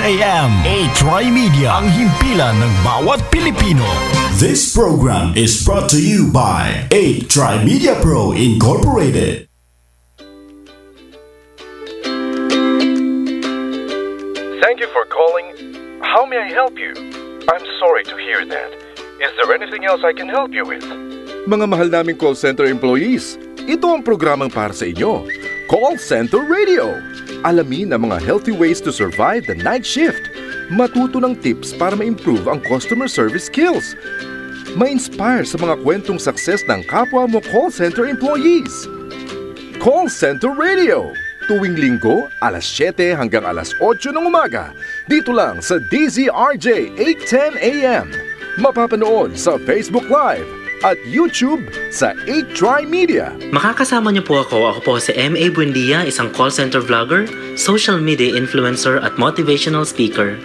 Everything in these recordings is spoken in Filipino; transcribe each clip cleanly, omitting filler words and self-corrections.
a.m. A-Try Media, ang himpilan ng bawat Pilipino. This program is brought to you by A-Try Media Pro Incorporated. Thank you for calling. How may I help you? I'm sorry to hear that. Is there anything else I can help you with? Mga mahal naming call center employees, ito ang programang para sa inyo. Call Center Radio. Alamin ang mga healthy ways to survive the night shift. Matuto ng tips para ma-improve ang customer service skills. Ma-inspire sa mga kwentong success ng kapwa mo call center employees. Call Center Radio. Tuwing linggo, alas 7 hanggang alas 8 ng umaga. Dito lang sa DZRJ 810 AM. Mapapanood sa Facebook Live at YouTube sa A-Try Media. Makakasama niyo po ako. Ako po si M.A. Buendia, isang call center vlogger, social media influencer at motivational speaker.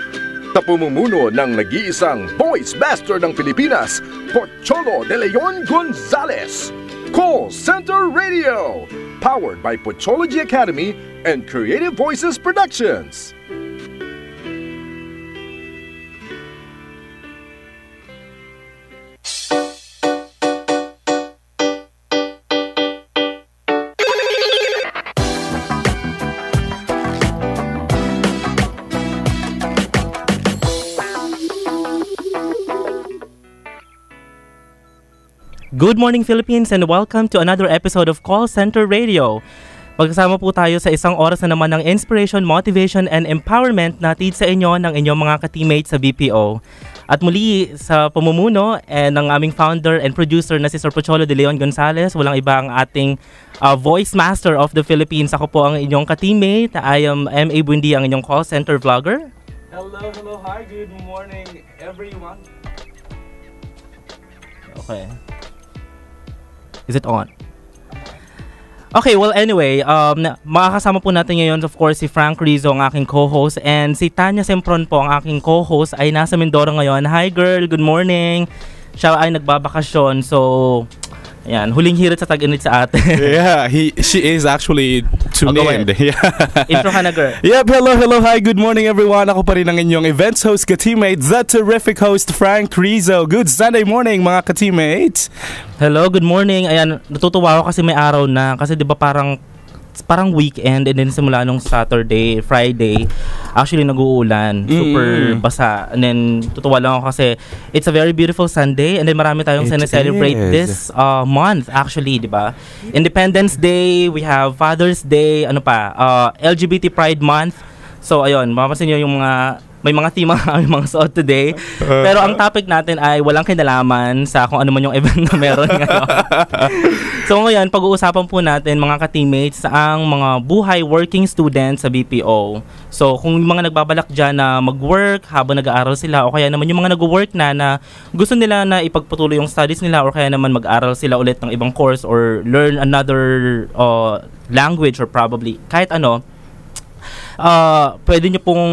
Sa pamumuno ng nag-iisang voice master ng Pilipinas, Pocholo de Leon Gonzalez. Call Center Radio. Powered by Pochology Academy and Creative Voices Productions. Good morning Philippines and welcome to another episode of Call Center Radio. Magkasama po tayo sa isang oras na naman ng inspiration, motivation, and empowerment na hatid sa inyo ng inyong mga ka-teammates sa BPO. At muli sa pamumuno ng aming founder and producer na si Sir Pocholo de Leon Gonzalez, walang iba ang ating voice master of the Philippines. Ako po ang inyong ka-teammate. I am M.A. Buendia, ang inyong call center vlogger. Hello, hi, good morning everyone. Okay. Is it on? Okay, well anyway, makakasama po natin ngayon of course si Frank Rizzo, ang aking co-host, and si Tanya Sempron po, ang aking co-host, ay nasa Mindoro ngayon. Hi girl, good morning. Siya ay nagbabakasyon, so ayan, huling hirit sa tag-init sa atin. Yeah, she is actually tuned in. Yeah. Intro ka na, girl. Yep, hello, hi, good morning everyone. Ako pa rin ang inyong events host ka-teammate, the terrific host Frank Rizzo. Good Sunday morning mga ka-teammates. Hello, good morning. Ayan, natutuwa ako kasi may araw na. Kasi di ba parang weekend, and then simula nung Saturday, Friday, actually nag-uulan. Super basa. And then tutuwa lang ako kasi it's a very beautiful Sunday, and then marami tayong celebrate this month actually, di ba? Independence Day, we have Father's Day, ano pa, LGBT Pride Month. So ayun, mapapansin nyo yung may mga theme ang mga suot today. Pero ang topic natin ay walang kinalaman sa kung ano man yung event na meron ngayon. So ngayon, pag-uusapan po natin mga ka-teammates ang mga buhay working students sa BPO. So kung yung mga nagbabalak dyan na mag-work habang nag-aaral sila, o kaya naman yung mga nag-work na gusto nila na ipagpatuloy yung studies nila, or kaya naman mag-aral sila ulit ng ibang course or learn another language or probably kahit ano, pwede nyo pong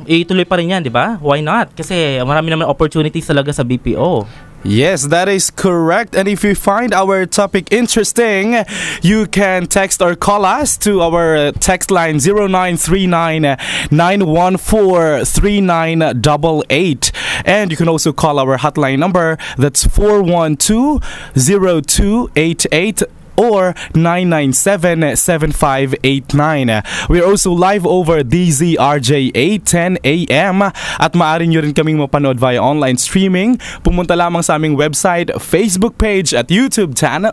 ituloy pa rin yan, di ba? Why not? Kasi marami naman opportunities talaga sa BPO. Yes, that is correct. And if you find our topic interesting, you can text or call us to our text line 0939-914-3988. And you can also call our hotline number, that's 412-0288 or 997-7589. We are also live over DZRJ 810 AM at maaari nyo rin kaming mapanood via online streaming. Pumunta lamang sa aming website, Facebook page at YouTube channel.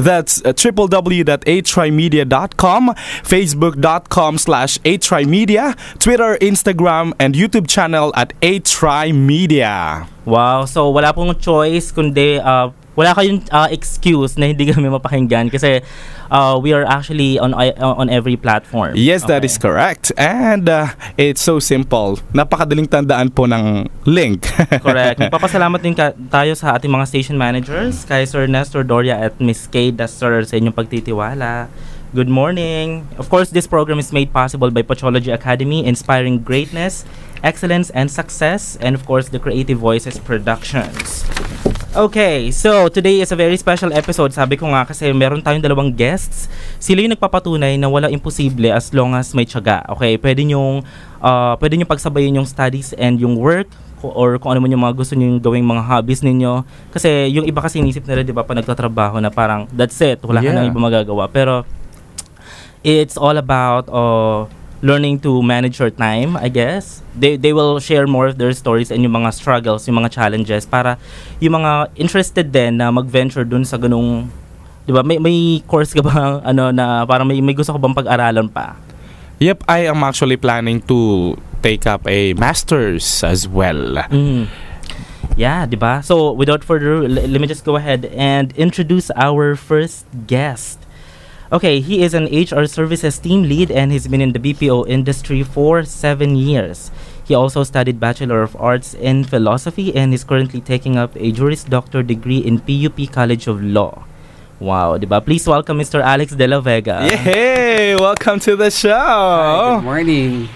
That's www.atrymedia.com, facebook.com/atrymedia, Twitter, Instagram, and YouTube channel at atrymedia. Wow, so wala pong choice kundi wala kayong excuse na hindi kami mapakinggan kasi we are actually on every platform. Yes, that is correct. And it's so simple. Napakadaling tandaan po ng link. Correct. Magpapasalamat din tayo sa ating mga station managers, kay Sir Nestor Doria at Miss Kay Dasser sa inyong pagtitiwala. Good morning. Of course, this program is made possible by Pochology Academy, inspiring greatness, excellence, and success, and of course, the Creative Voices Productions. Okay, so today is a very special episode. Sabi ko nga kasi meron tayong dalawang guests. Sila yung nagpapatunay na wala imposible as long as may tiyaga. Okay, pwede nyo pagsabayin yung studies and yung work or kung ano man yung mga gusto nyo gawing mga hobbies ninyo. Kasi yung iba kasi inisip nila, di ba, pa nagtatrabaho na parang that's it, wala ka nang iba magagawa. Pero it's all about learning to manage your time, I guess. They will share more of their stories and yung mga struggles, yung mga challenges para yung mga interested din na mag-venture dun sa ganung, 'di ba? May course ka ba na parang may gusto ko bang pag-aralan pa? Yep, I am actually planning to take up a master's as well. Yeah, 'di ba? So, without further ado, let me just go ahead and introduce our first guest. Okay, he is an HR services team lead and he's been in the BPO industry for 7 years. He also studied Bachelor of Arts in Philosophy and is currently taking up a Juris Doctor degree in PUP College of Law. Wow, diba? Please welcome Mr. Alex De La Vega. Yay! Welcome to the show! Hi, good morning.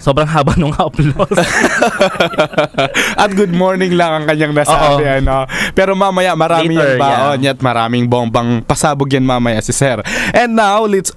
Sobrang haba nung upload. At good morning lang ang kanyang nasabi. Pero mamaya maraming Later, yan baon at maraming bombang pasabog yan mamaya si Sir. And now let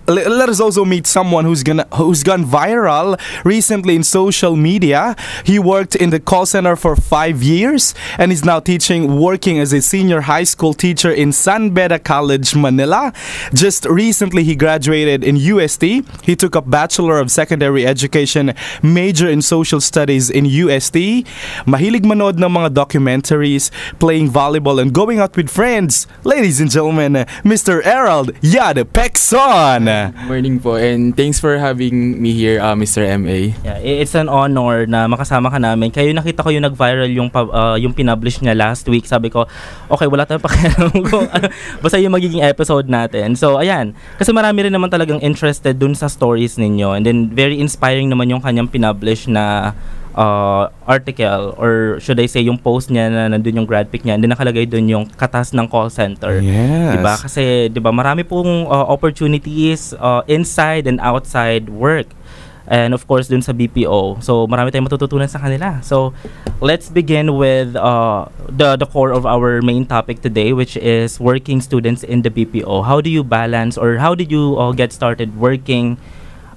us also meet someone who's gone viral recently in social media. He worked in the call center for 5 years and is now working as a senior high school teacher in San Beda College, Manila. Just recently he graduated in UST. He took up Bachelor of Secondary Education, major in social studies in UST. Mahilig manood ng mga documentaries, playing volleyball and going out with friends. Ladies and gentlemen, Mr. Erald Yade Pekson. Morning po, and thanks for having me here, Mr. MA. Yeah, it's an honor na makasama ka namin. Kayo nakita ko yung nag-viral yung pinublish niya last week. Sabi ko, okay, wala tayong pakialam kung basta yung magiging episode natin. So, ayan. Kasi marami rin naman talagang interested dun sa stories ninyo. And then, very inspiring naman yung kanyang pinublish na article, or should I say yung post niya na nandun yung grad pic niya, and then nakalagay dun yung katas ng call center. Yes. Diba? Kasi diba, marami pong opportunities inside and outside work. And of course dun sa BPO. So marami tayong matututunan sa kanila. So let's begin with the core of our main topic today, which is working students in the BPO. How do you balance, or how did you get started working?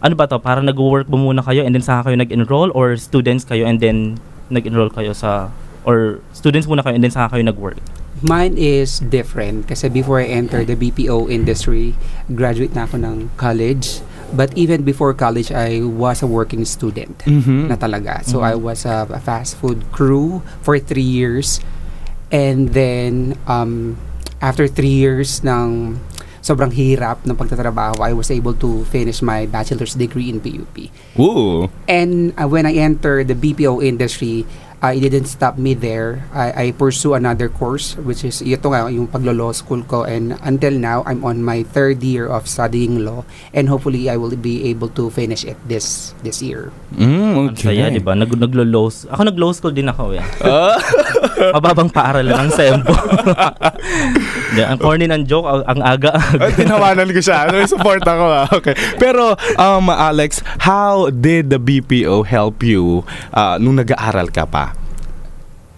Ano ba to? Parang nag-work ba muna kayo and then saka kayo nag-enroll, or students kayo and then nag-enroll kayo or students muna kayo and then saka kayo nag-work? Mine is different kasi before I entered the BPO industry, graduate na ako ng college. But even before college, I was a working student na talaga. So I was a fast food crew for 3 years. And then after 3 years ng sobrang hirap ng pagtatrabaho, I was able to finish my bachelor's degree in PUP. Ooh. And when I entered the BPO industry, it didn't stop me there. I pursue another course, which is ito nga, yung paglo-law school ko. And until now, I'm on my 3rd year of studying law. And hopefully, I will be able to finish it this year. Okay. Saya, di ba? Naglo-law. Ako nag-law school din ako eh. Mababang paaralan ng SEMPO. Ang corny ng joke, ang aga-aga. Tinawanan ko siya. May support ako. Okay. Pero, Alex, how did the BPO help you nung nag-aaral ka pa?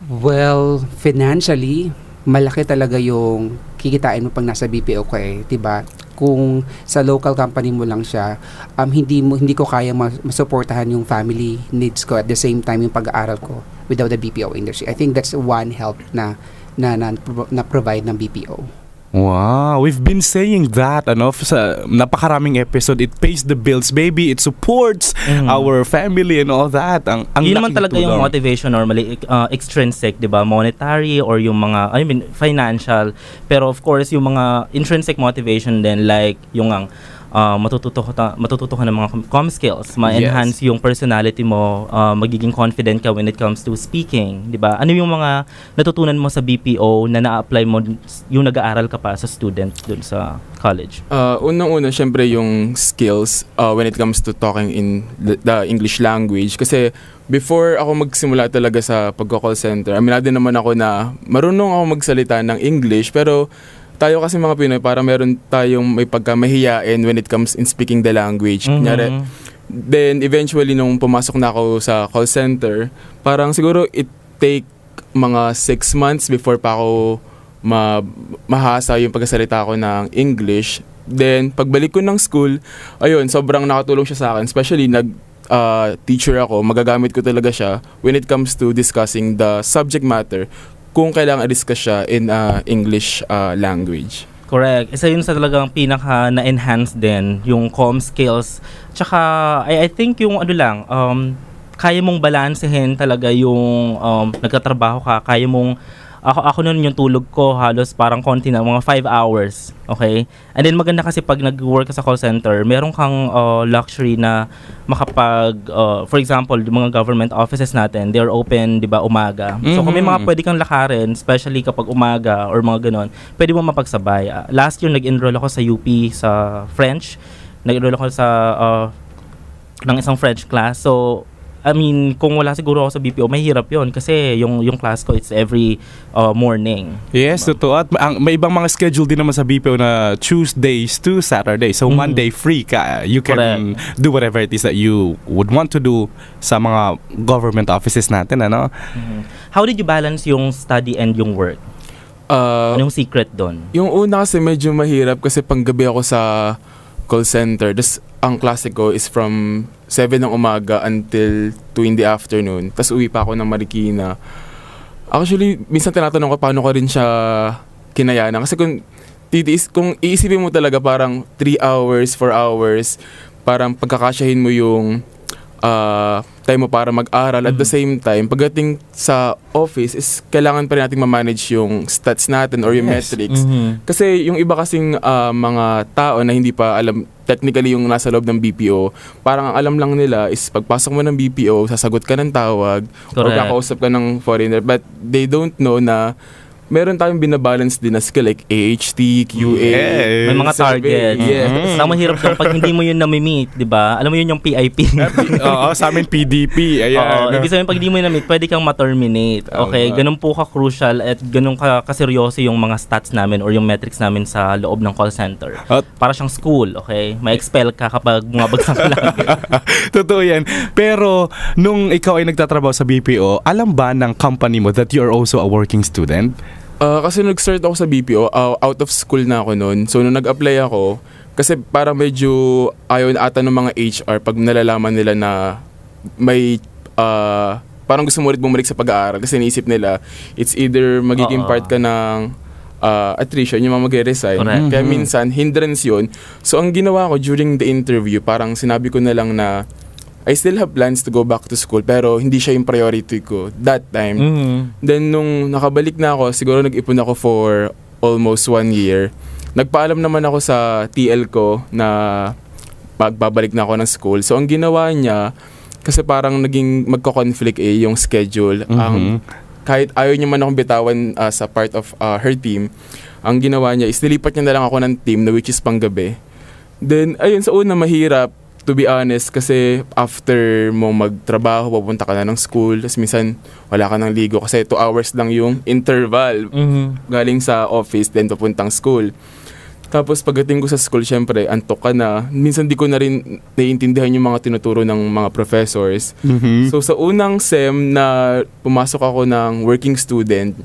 Well, financially, malaki talaga yung kikitain mo pag nasa BPO ko eh, 'di ba? Kung sa local company mo lang siya, hindi ko kaya masuportahan yung family needs ko at the same time yung pag-aaral ko without the BPO industry. I think that's one help na provide ng BPO. Wow, we've been saying that sa napakaraming episode. It pays the bills, baby. It supports our family and all that. Yun naman talaga yung motivation normally, extrinsic, di ba? Monetary or yung mga, financial. Pero of course, yung mga intrinsic motivation din, like yung matututo ka ng mga com skills, ma-enhance yung personality mo, magiging confident ka when it comes to speaking, di ba? Ano yung mga natutunan mo sa BPO na na-apply mo yung nag-aaral ka pa sa student dun sa college? Unang-una, syempre yung skills when it comes to talking in the English language. Kasi before ako magsimula talaga sa pagko-call center, aminado naman ako na marunong ako magsalita ng English, pero tayo kasi mga Pinoy, para meron tayong may pagkamahiyain when it comes in speaking the language. Kunyari, Then eventually nung pumasok na ako sa call center, parang siguro it take mga 6 months before pa ako mahasa yung pagkasalita ko ng English. Then pagbalik ko ng school, ayun, sobrang nakatulong siya sa akin, especially teacher ako, magagamit ko talaga siya when it comes to discussing the subject matter kung kailangan i-discuss siya in English language. Correct. Isa yun sa talagang pinaka na-enhance din yung comm skills. Tsaka I think yung kaya mong balansehin talaga yung nagtatrabaho ka, kaya mong ako noon yung tulog ko halos parang konti na, mga 5 hours. Okay? And then maganda kasi pag nag-work ka sa call center, meron kang luxury na for example, yung mga government offices natin, they're open, di ba, umaga. So kung may mga pwede kang lakarin, especially kapag umaga or mga ganon, pwede mo mapagsabay. Last year, nag-enroll ako sa UP sa French. Nag-enroll ako sa ng isang French class. So I mean, kung wala siguro ako sa BPO, mahirap yun kasi yung class ko, it's every morning. Yes, totoo. At may ibang mga schedule din naman sa BPO na Tuesdays to Saturday. So, Monday free ka. You can do whatever it is that you would want to do sa mga government offices natin, ano? How did you balance yung study and yung work? Anong secret doon? Yung una kasi medyo mahirap kasi panggabi ako sa call center. Ang klase ko is from 7 ng umaga until 2 in the afternoon. Tapos uwi pa ako ng Marikina. Actually, minsan tinatanong ko paano ko rin siya kinayanan. Kasi kung iisipin mo talaga parang 3 hours, 4 hours, parang pagkakasyahin mo yung time mo para mag-aral. At the same time, pagdating sa office, is kailangan pa rin natin ma-manage yung stats natin or yung metrics. Kasi yung iba kasing mga tao na hindi pa alam technically yung nasa loob ng BPO, parang ang alam lang nila is pagpasok mo ng BPO, sasagot ka ng tawag, o kakausap ka ng foreigner. But they don't know na meron tayong binabalance din na skill like AHT, QA. May mga target. Ang mahirap doon pag hindi mo yun na-meet, di ba? Alam mo yun yung PIP. Oo, sa amin PDP. Ayan. Ibig sabihin, pag hindi mo yun na-meet, pwede kang ma-terminate. Okay? Ganun po ka-crucial at ganun kaseryoso yung mga stats namin or yung metrics namin sa loob ng call center. Para siyang school, okay? May expel ka kapag bumabagsak ka lang. Totoo yan. Pero, nung ikaw ay nagtatrabaho sa BPO, alam ba ng company mo that you are also a working student? Kasi nag-start ako sa BPO, out of school na ako noon. So, nung nag-apply ako, kasi parang medyo ayaw na ata ng mga HR pag nalalaman nila na may parang gusto mo ulit bumalik sa pag-aaral. Kasi naisip nila, it's either magiging part ka ng attrition, yung mga mag-resign. Kaya minsan, hindrance yun. So, ang ginawa ko during the interview, parang sinabi ko na lang na I still have plans to go back to school pero hindi siya yung priority ko that time. Then nung nakabalik na ako, siguro nag-ipon ako for almost 1 year. Nagpaalam naman ako sa TL ko na magbabalik na ako ng school. So ang ginawa niya, kasi parang naging magko-conflict yung schedule. Kahit ayaw niya man akong bitawan sa part of her team, ang ginawa niya is nilipat niya na lang ako ng team na which is panggabi. Then ayun, sa una mahirap, to be honest, kasi after mo magtrabaho, pupunta ka na ng school, tapos minsan wala ka ng ligo kasi 2 hours lang yung interval galing sa office, then papuntang school. Tapos pagdating ko sa school, syempre, antok ka na. Minsan di ko na rin naiintindihan yung mga tinuturo ng mga professors. So sa unang SEM na pumasok ako ng working student,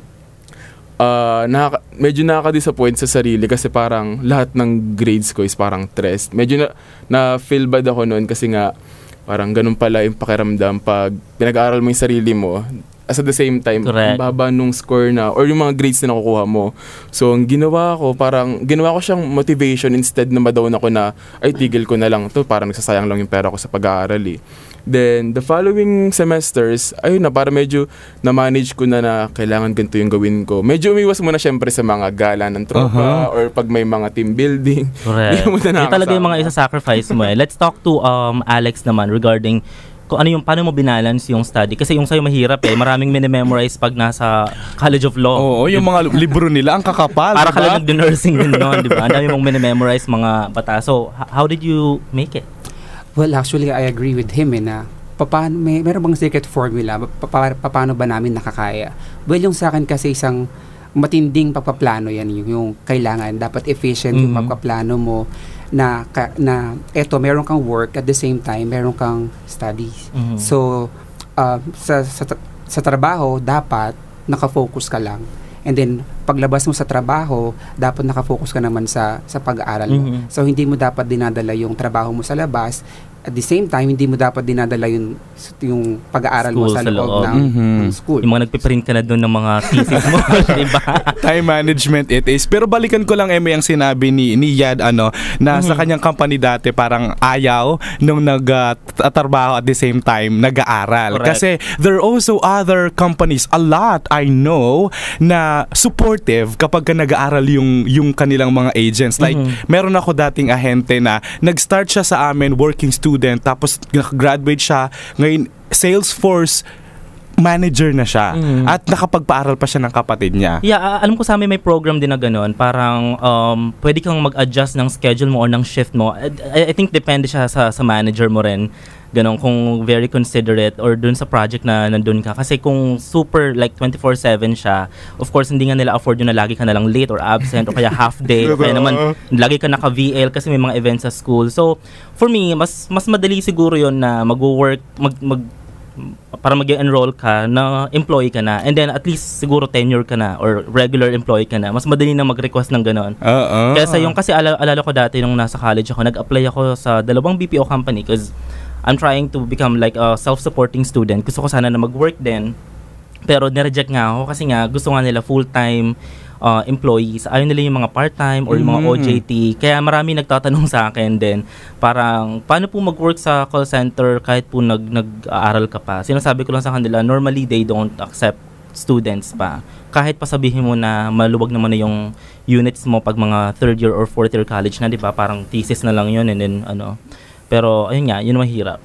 medyo nakaka-disappoint sa sarili kasi parang lahat ng grades ko is parang stressed. Medyo na-feel bad ako noon kasi nga parang ganun pala yung pakiramdam pag pinag-aaral mo yung sarili mo. As at the same time, ang baba nung score na or yung mga grades na nakukuha mo. So, ang ginawa ko siyang motivation instead na ma-down ako na ay tigil ko na lang to, parang nagsasayang lang yung pera ko sa pag-aaral eh. Then, the following semesters, ayun na, para medyo na-manage ko na kailangan ganito yung gawin ko. Medyo umiwas muna syempre sa mga gala ng tropa or pag may mga team building. Correct. Yung talaga yung mga isa-sacrifice mo eh. Let's talk to Alex naman regarding kung paano mo binalance yung study. Kasi yung sa'yo mahirap eh. Maraming minimemorize pag nasa College of Law. Oo, yung mga libro nila, ang kakapal. Para ka lang nag-nursing din noon, di ba? Ang dami mong minimemorize mga bata. So, how did you make it? Well, actually, I agree with him na meron bang secret formula? Paano ba namin nakakaya? Well, yung sa akin kasi isang matinding pagpaplano yan, yung kailangan. Dapat efficient yung pagpaplano mo. na eto meron kang work at the same time meron kang studies. So sa trabaho dapat nakafocus ka lang. And then paglabas mo sa trabaho, dapat nakafocus ka naman sa pag-aaral mo. So hindi mo dapat dinadala yung trabaho mo sa labas. At the same time, hindi mo dapat dinadala yung pag-aaral mo sa loob ng school. Yung mga nagpiprint ka na doon ng mga thesis mo, diba? Time management it is. Pero balikan ko lang, Eme, ang sinabi ni Yad, na sa kanyang company dati parang ayaw nung nagtatrabaho at the same time nag-aaral. Correct. Kasi there are also other companies, a lot I know, na supportive kapag ka nag-aaral yung kanilang mga agents. Like, meron ako dating ahente na nag-start siya sa amin, working student, tapos graduate siya, ngayon Salesforce manager na siya at nakapagpaaral pa siya ng kapatid niya. Yeah, alam ko sa amin may program din na gano'n. Parang pwede kang mag-adjust ng schedule mo or ng shift mo. I think depende siya sa manager mo rin. Ganon, kung very considerate or dun sa project na nandun ka. Kasi kung super like 24/7 siya, of course hindi nga nila afford yun na lagi ka na lang late or absent o kaya half day o kaya naman lagi ka naka-VL kasi may mga events sa school. So for me, mas madali siguro yun na mag-work, para mag-enroll ka na employee ka na, and then at least siguro tenure ka na or regular employee ka na, mas madali na mag-request ng ganon. Kasi alala ko dati nung nasa college ako, nag-apply ako sa 2 BPO company because I'm trying to become like a self-supporting student. Gusto ko sana na mag-work din, pero nireject nga ako kasi nga gusto nga nila full-time employees. Ayaw nila yung mga part-time or yung mga OJT. Kaya marami nagtatanong sa akin din, parang paano po mag-work sa call center kahit po nag-aaral ka pa? Sinasabi ko lang sa kanila, normally they don't accept students pa. Kahit pa sabihin mo na maluwag naman na yung units mo pag mga 3rd year or 4th year college na, di ba? Parang thesis na lang yun and then Pero ayun nga, yun mahirap.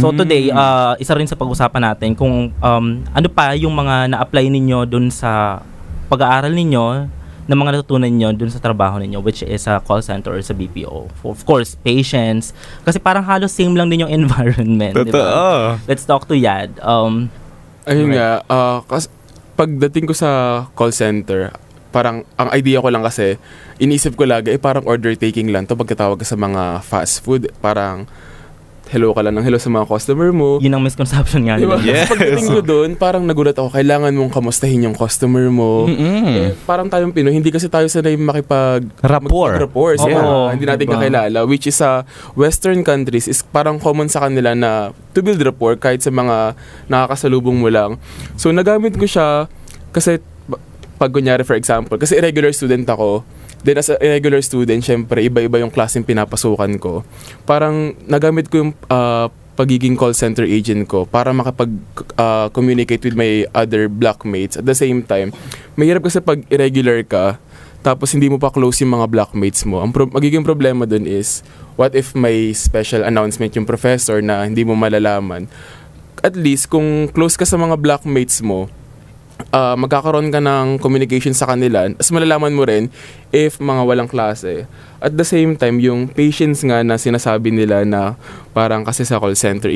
So today, isa rin sa pag-usapan natin kung ano pa yung mga na-apply ninyo dun sa pag-aaral ninyo, na mga natutunan ninyo dun sa trabaho ninyo, which is sa call center or sa BPO. Of course, patience. Kasi parang halos same lang din yung environment. Diba? Let's talk to Yad. Ayun nga, pagdating ko sa call center, parang ang idea ko lang kasi, inisip ko lagi, parang order taking lang to pagkatawag ka sa mga fast food. Parang, hello ka lang ng hello sa mga customer mo. Yun ang misconception nga nila. Yes. Pagdating ko doon, parang nagulat ako, kailangan mong kamustahin yung customer mo. Parang tayong Pinoy, hindi kasi tayo sanay rapport. Hindi natin kakilala, which is sa Western countries, is parang common sa kanila na to build rapport kahit sa mga nakakasalubong mo lang. So, nagamit ko siya kasi pag kunyari, for example, kasi irregular student ako, then as a irregular student, syempre, iba-iba yung klaseng pinapasukan ko. Parang nagamit ko yung pagiging call center agent ko para makapag-communicate with my other blockmates. At the same time, mahirap kasi pag irregular ka, tapos hindi mo pa close yung mga blockmates mo. Ang magiging problema dun is, what if may special announcement yung professor na hindi mo malalaman? At least, kung close ka sa mga blockmates mo, magkakaroon ka ng communication sa kanila, as malalaman mo rin if mga walang klase. At the same time, yung patience nga na sinasabi nila na parang kasi sa call center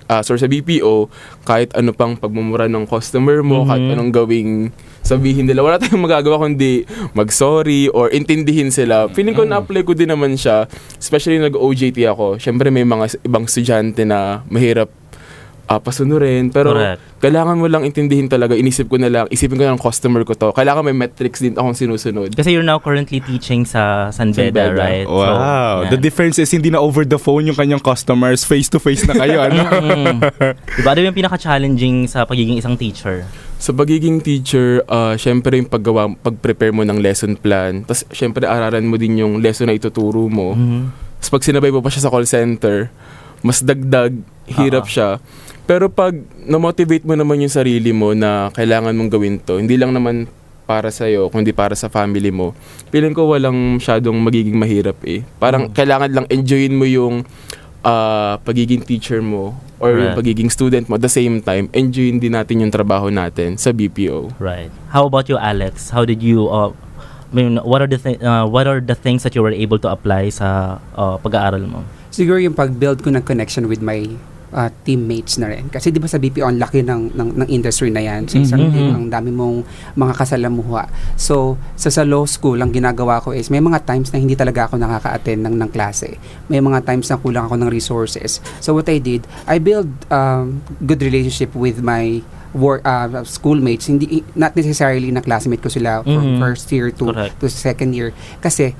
sa BPO, kahit ano pang pagmumura ng customer mo, kahit anong gawing sabihin nila, wala tayong magagawa kundi mag-sorry or intindihin sila. Feeling ko na-apply ko din naman siya, especially nag-OJT ako. Syempre may mga ibang estudyante na mahirap pasunurin, pero kailangan mo lang intindihin talaga. Isipin ko ng customer ko to. Kailangan may metrics din akong sinusunod. Kasi you're now currently teaching sa San Beda, right? Wow. So, the difference is hindi na over the phone yung kanyang customers, face-to-face na kayo. Diba? Ano yung pinaka-challenging sa pagiging isang teacher? Sa pagiging teacher, syempre yung pag-prepare mo ng lesson plan. Tapos syempre araran mo din yung lesson na ituturo mo. Tapos pag sinabay mo pa siya sa call center, mas dagdag, hirap siya. Pero pag na-motivate mo naman yung sarili mo na kailangan mong gawin to, hindi lang naman para sa'yo, kundi para sa family mo, feeling ko walang masyadong magiging mahirap eh. Parang kailangan lang enjoyin mo yung pagiging teacher mo or yung pagiging student mo. At the same time, enjoyin din natin yung trabaho natin sa BPO. Right. How about you, Alex? How did you... what are the things that you were able to apply sa pag-aaral mo? Siguro yung pag-build ko ng connection with my teammates na rin. Kasi di ba sa BPO, ang laki ng industry na yan. Sa isang team, ang dami mong mga kasalamuha. So, sa law school, ang ginagawa ko is, may mga times na hindi talaga ako nakaka-attend ng klase. May mga times na kulang ako ng resources. So, what I did, I build good relationship with my schoolmates, hindi not necessarily na classmate ko sila from first year to second year. Kasi,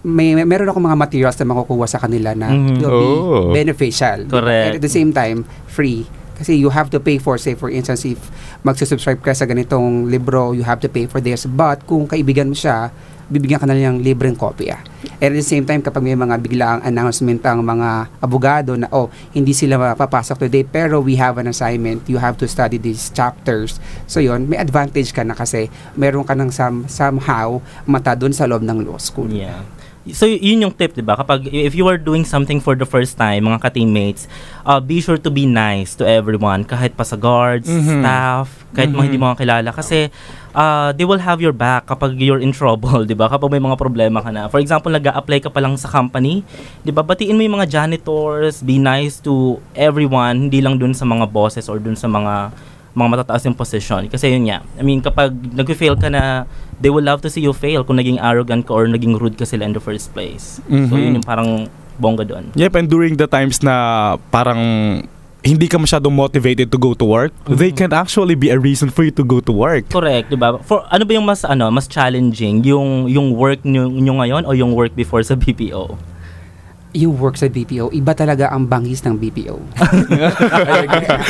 meron akong mga materials na makukuha sa kanila na will be beneficial. Correct. And at the same time, free. Kasi you have to pay for, say for instance, if magsusubscribe ka sa ganitong libro, you have to pay for this. But kung kaibigan mo siya, bibigyan ka na niyang libreng kopya. And at the same time, kapag may mga biglaang announcement ang mga abogado na, hindi sila papasok today, pero we have an assignment, you have to study these chapters. So yun, may advantage ka na kasi meron ka ng somehow mata dun sa loob ng law school. Yeah. So yun yung tip, diba? Kapag if you are doing something for the first time, mga ka-teammates, be sure to be nice to everyone, kahit pa sa guards, staff, kahit mga hindi mo kilala, kasi they will have your back kapag you're in trouble, diba? Kapag may mga problema ka na. For example, nag-a-apply ka pa lang sa company, diba? Batiin mo yung mga janitors, be nice to everyone, hindi lang dun sa mga bosses or dun sa mga matataas yung position. Kasi yun nga, I mean, kapag nag-fail ka na, they will love to see you fail kung naging arrogant ka or naging rude ka sila in the first place. So yun yung parang bongga doon. Yep, and during the times na parang hindi ka masyadong motivated to go to work, they can actually be a reason for you to go to work. Correct, 'di ba? For ano ba yung mas challenging, yung work nyo ngayon o yung work before sa BPO? Yung work sa BPO, iba talaga ang bangis ng BPO.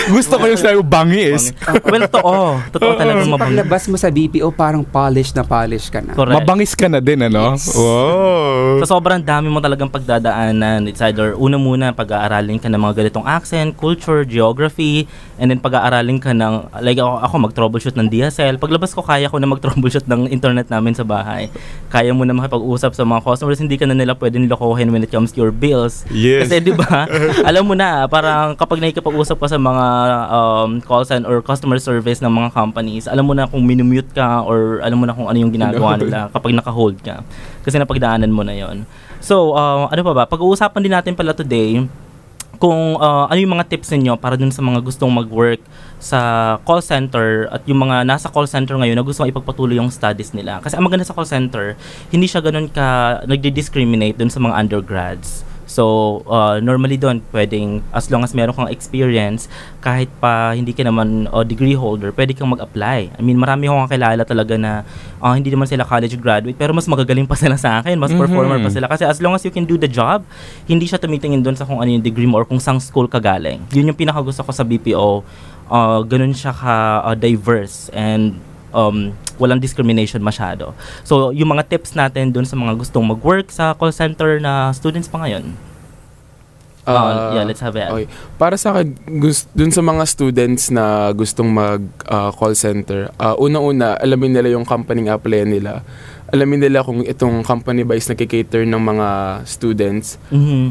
Gusto ko yung sa'yo bangis. Well, totoo talaga mabangis. Paglabas mo sa BPO, parang polish ka na. Correct. Mabangis ka na din, ano? Yes. Wow. So, sobrang dami mo talagang pagdadaanan. It's either, una muna, pag-aaralin ka ng mga ganitong accent, culture, geography, and then pag-aaralin ka ng, like ako mag-troubleshoot ng DSL. Paglabas ko, kaya ko na mag-troubleshoot ng internet namin sa bahay. Kaya mo na makipag-usap sa mga customers, hindi ka na nila pwedeng lokohin when it comes to your bills. Yes. Kasi 'di ba? Alam mo na, parang kapag nakikipag-usap ka sa mga call center or customer service ng mga companies, alam mo na kung minumute ka or alam mo na kung ano yung ginagawa nila kapag naka-hold ka. Kasi napagdaanan mo na 'yon. So, ano pa ba? Pag-uusapan din natin pala today kung ano yung mga tips ninyo para dun sa mga gustong mag-work sa call center at yung mga nasa call center ngayon na gustong ipagpatuloy yung studies nila. Kasi ang maganda sa call center, hindi siya ganun ka nagdi-discriminate dun sa mga undergrads. So, normally doon, pwedeng, as long as meron kang experience, kahit pa hindi ka naman degree holder, pwede kang mag-apply. I mean, marami akong kakilala talaga na hindi naman sila college graduate, pero mas magagaling pa sila sa akin, mas performer pa sila. Kasi as long as you can do the job, hindi siya tumitingin doon sa kung ano yung degree mo or kung sang school ka galing. Yun yung pinakagusto ko sa BPO. Ganun siya ka-diverse and walang discrimination masyado. So, yung mga tips natin dun sa mga gustong mag-work sa call center na students pa ngayon. Yeah, let's have it. Okay. Para sa akin, dun sa mga students na gustong mag-call center, una-una, alamin nila yung company apply nila. Alamin nila kung itong company ba is nagkikater ng mga students.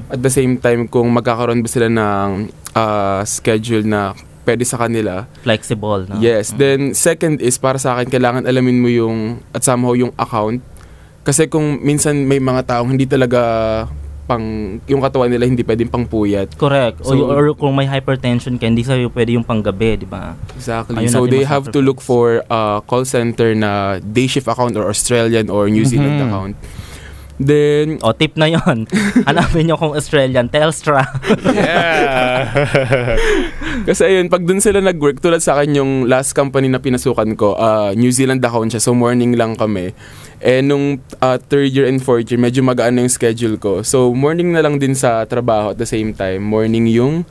At the same time, kung magkakaroon ba sila ng schedule na pwede sa kanila. Flexible, no? Yes. Then, second is, para sa akin, kailangan alamin mo yung, at somehow yung account. Kasi kung minsan may mga taong hindi talaga yung katawan nila hindi pwedeng pangpuyat. Correct. So, or kung may hypertension ka, hindi sa'yo pwede yung panggabi, di ba? Exactly. So, they have to look for a call center na day shift account or Australian or New Zealand account. Then, tip na yon. Hanapin nyo kung Australian, Telstra. Yeah. Kasi ayun, pag dun sila nag-work, tulad sa akin yung last company na pinasukan ko, New Zealand account siya, so morning lang kami. Nung third year and fourth year, medyo magaan na yung schedule ko. So, morning na lang din sa trabaho at the same time. Morning yung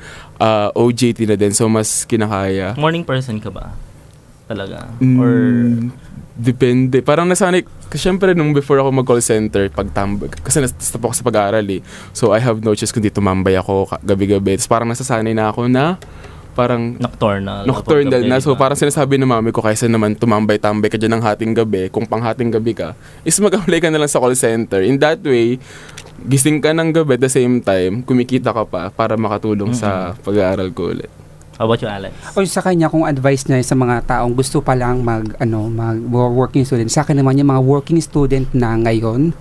OJT na din, so mas kinakaya. Morning person ka ba? Talaga? Or depende. Parang nasanay, kasi syempre nung before ako mag-call center, pagtambay, kasi nastop ako sa pag-aaral eh. So I have no choice kundi tumambay ako gabi-gabi. Tapos parang nasasanay na ako na parang nocturnal na. So parang sinasabi ng mami ko, kaysa naman tumambay-tambay ka dyan ng hating gabi, kung pang-hating gabi ka, is mag-apply ka na lang sa call center. In that way, gising ka ng gabi at the same time, kumikita ka pa para makatulong sa pag-aaral ko ulit. How about you, Alex? O sa kanya, kung advice niya sa mga taong gusto pa lang mag-working student, sa akin naman yung mga working student na ngayon,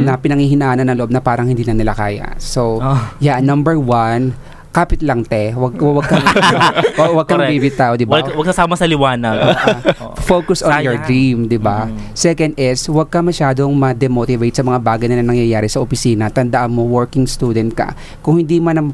na pinanghihinaan na loob na parang hindi na nila kaya. So, yeah, number one, kapit lang te. Wag kang Correct. bibitaw, di ba? Wag sasama sa liwanag. Focus on your Sayang. dream, di ba? Second is, wag ka masyadong ma-demotivate sa mga bagay na nangyayari sa opisina. Tandaan mo, working student ka. Kung hindi man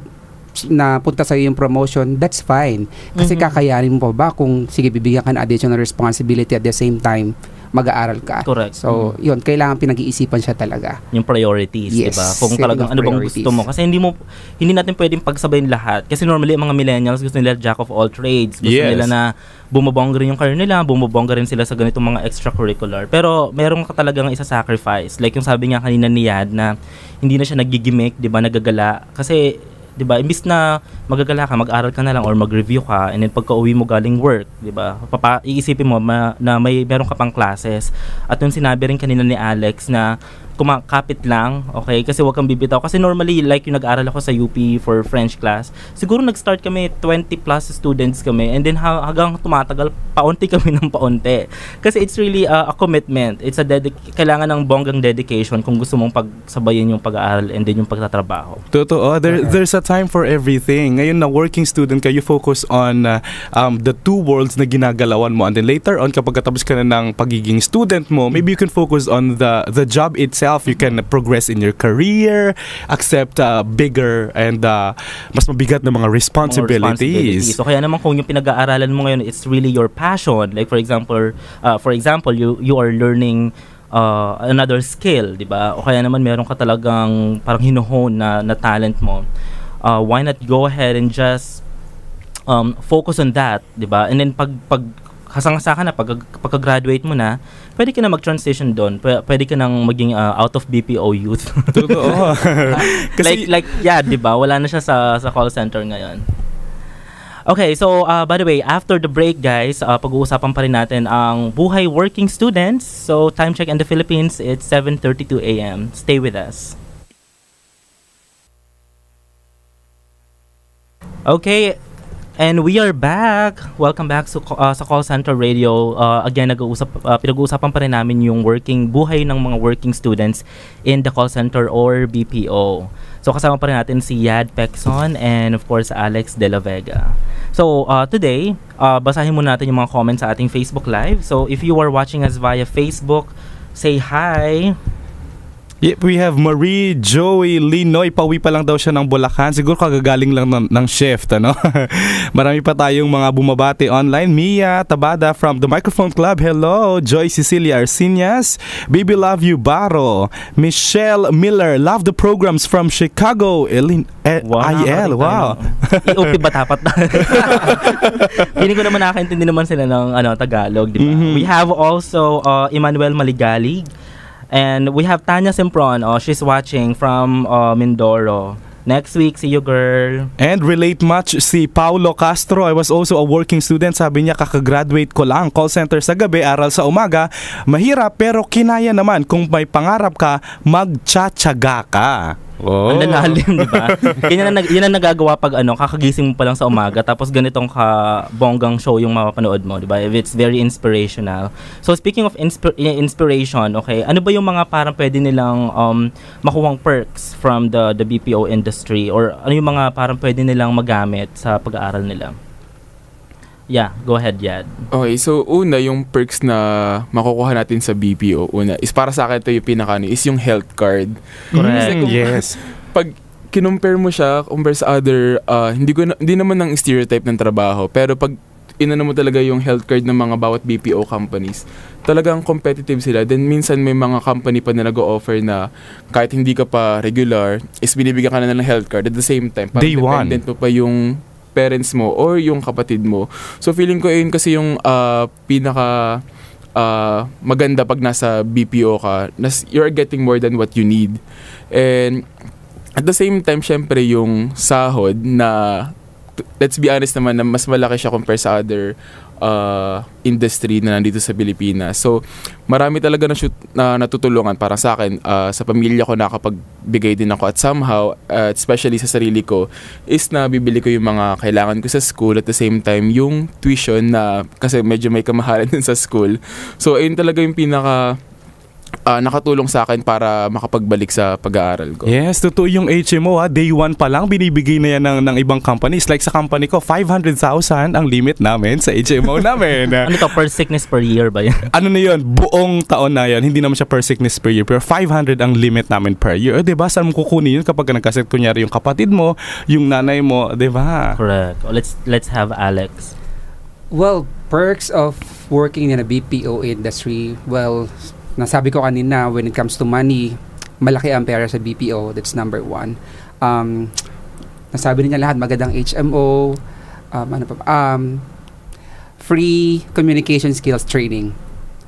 napunta sa'yo yung promotion, that's fine. Kasi kakayanin mo pa ba kung sige, bibigyan ka ng additional responsibility at the same time, mag-aaral ka. Correct. So, yun, kailangan pinag-iisipan siya talaga. Yung priorities, Yes, di ba? Kung setting talagang of ano bang priorities. gusto mo. Kasi hindi natin pwedeng pagsabayin lahat. Kasi normally, ang mga millennials gusto nila jack of all trades. Gusto nila na bumabongga rin yung career nila, bumabongga rin sila sa ganitong mga extracurricular. Pero meron ka talagang isa-sacrifice. Like yung sabi nga kanina ni Yad na hindi na siya nagigimik, di ba, nagagala. Kasi, di ba, imbis na magagala ka, mag-aral ka na lang or mag-review ka, and then pagka-uwi mo galing work, di ba, iisipin mo na meron ka pang classes. At yung sinabi rin kanina ni Alex na kumakapit lang, okay, kasi wag kang bibitaw. Kasi normally, like yung nag-aral ako sa UP for French class, siguro nag-start kami, 20 plus students kami, and then hanggang tumatagal, paunti kami ng paunti. Kasi it's really a commitment. It's kailangan ng bonggang dedication kung gusto mong pagsabayin yung pag-aaral and then yung pagtatrabaho. Totoo. There's a time for everything. Ngayon na working student ka, you focus on the two worlds na ginagalawan mo. And then later on, kapag katapos ka na ng pagiging student mo, maybe you can focus on the job itself. You can progress in your career, accept bigger and mas mabigat na mga responsibilities. So kaya naman kung yung pinag-aaralan mo ngayon, it's really your passion. Like for example, you are learning another skill, di ba? O kaya naman meron ka talagang parang hinuhone na talent mo. Why not go ahead and just focus on that, di ba? And then pag hasang-hasa ka na, pagka-graduate mo na, pwede ka na mag-transition doon. Pwede ka nang maging out of BPO youth. Totoo. like yeah, di ba? Wala na siya sa call center ngayon. Okay, so by the way, after the break guys, pag-uusapan pa rin natin ang buhay working students. So time check in the Philippines, it's 7:32 a.m. Stay with us. Okay, and we are back. Welcome back sa Call Center Radio. Again, pinag-uusapan pa rin namin yung buhay ng mga working students in the call center or BPO. So kasama pa rin natin si Yad Pecson and of course Alex De La Vega. So today, basahin muna natin yung mga comments sa ating Facebook Live. So if you are watching us via Facebook, say hi. Yep, we have Marie Joey Linoy. Pauwi pa lang daw siya ng Bulacan. Siguro kagagaling lang ng shift, ano? Marami pa tayong mga bumabati online. Mia Tabada from the Microphone Club. Hello. Joy Cecilia Arcinias. Baby Love You Baro. Michelle Miller. Love the programs from Chicago. IL. Wow. IOP ba tapat na? Feeling ko naman nakakaintindi naman sila ng Tagalog, di ba? We have also Emmanuel Maligalig. And we have Tanya Simpron. She's watching from Mindoro. Next week, see you, girl. And relate much si Paulo Castro. I was also a working student. Sabi niya, kakagraduate ko lang. Call center sa gabi, aral sa umaga. Mahirap pero kinaya naman. Kung may pangarap ka, magtsatsaga ka. Oh. Ang lalalim, di ba? Yan ang nagagawa pag kakagising mo pa lang sa umaga tapos ganitong bonggang show yung mapapanood mo, di ba? If it's very inspirational. So speaking of inspiration, okay, ano ba yung mga parang pwede nilang makuhang perks from the BPO industry or ano yung mga parang pwede nilang magamit sa pag-aaral nila? Yeah, go ahead, Yad. Okay, so una, yung perks na makukuha natin sa BPO, una, is para sa akin ito yung is yung health card. Correct. Yes. Pag kinumpare mo siya, compare sa other, hindi naman ng stereotype ng trabaho, pero pag inano mo talaga yung health card ng mga bawat BPO companies, talagang competitive sila. Then minsan may mga company pa na nag-o-offer na kahit hindi ka pa regular, is binibigyan ka na ng health card at the same time. Day one. Dependent mo pa yung parents mo or yung kapatid mo. So feeling ko yun kasi yung pinaka maganda pag nasa BPO ka, you're getting more than what you need. And at the same time, syempre yung sahod na, let's be honest naman, na mas malaki siya compare sa other industry na nandito sa Pilipinas. So, marami talaga na natutulungan para sa akin. Sa pamilya ko nakapagbigay din ako at somehow, especially sa sarili ko, is na bibili ko yung mga kailangan ko sa school at the same time yung tuition na kasi medyo may kamahalan din sa school. So, ayun talaga yung pinaka nakatulong sa akin para makapagbalik sa pag-aaral ko. Yes, totoo yung HMO Day 1 pa lang binibigay na yan ng ibang companies. Like sa company ko, 500,000 ang limit namin sa HMO namin. Ano to, per sickness per year ba yan? Ano na yun? Buong taon na yan. Hindi naman siya per sickness per year. Pero 500 ang limit namin per year. Diba? Saan mo kukunin yun kapag nagkasakit kunyari yung kapatid mo, yung nanay mo, diba? Correct. Let's have Alex. Well, perks of working in a BPO industry, well, nasabi ko kanina, when it comes to money, malaki ang pera sa BPO. That's number one. Nasabi niya lahat, magandang HMO, free communication skills training.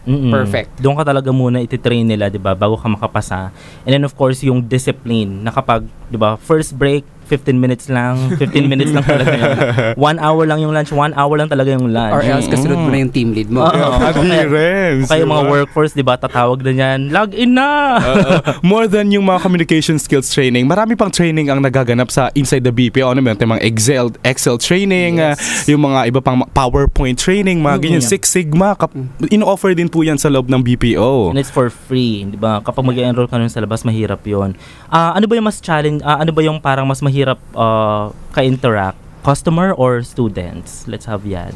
Perfect. Doon ka talaga muna ititrain nila, 'di ba, bago ka makapasa. And then of course, yung discipline na kapag, 'di ba, first break 15 minutes lang, 15 minutes lang talaga yun. 1 hour lang yung lunch, 1 hour lang talaga yung lunch. Or else kasunod mo na yung team lead mo. Kaya mga workforce, 'di ba, tatawag na yan, log in na. More than yung mga communication skills training, marami pang training ang nagaganap sa inside the BPO. Ano ba, mga Excel training, yung mga iba pang PowerPoint training, mga ganyan, Six Sigma, ino-offer din po yan sa loob ng BPO. And it's for free, 'di ba? Kapag mag-enroll ka nun sa labas, mahirap 'yon. Ano ba yung mas challenge, ano ba yung parang mas mahirap ka-interact? Customer or students? Let's have yan.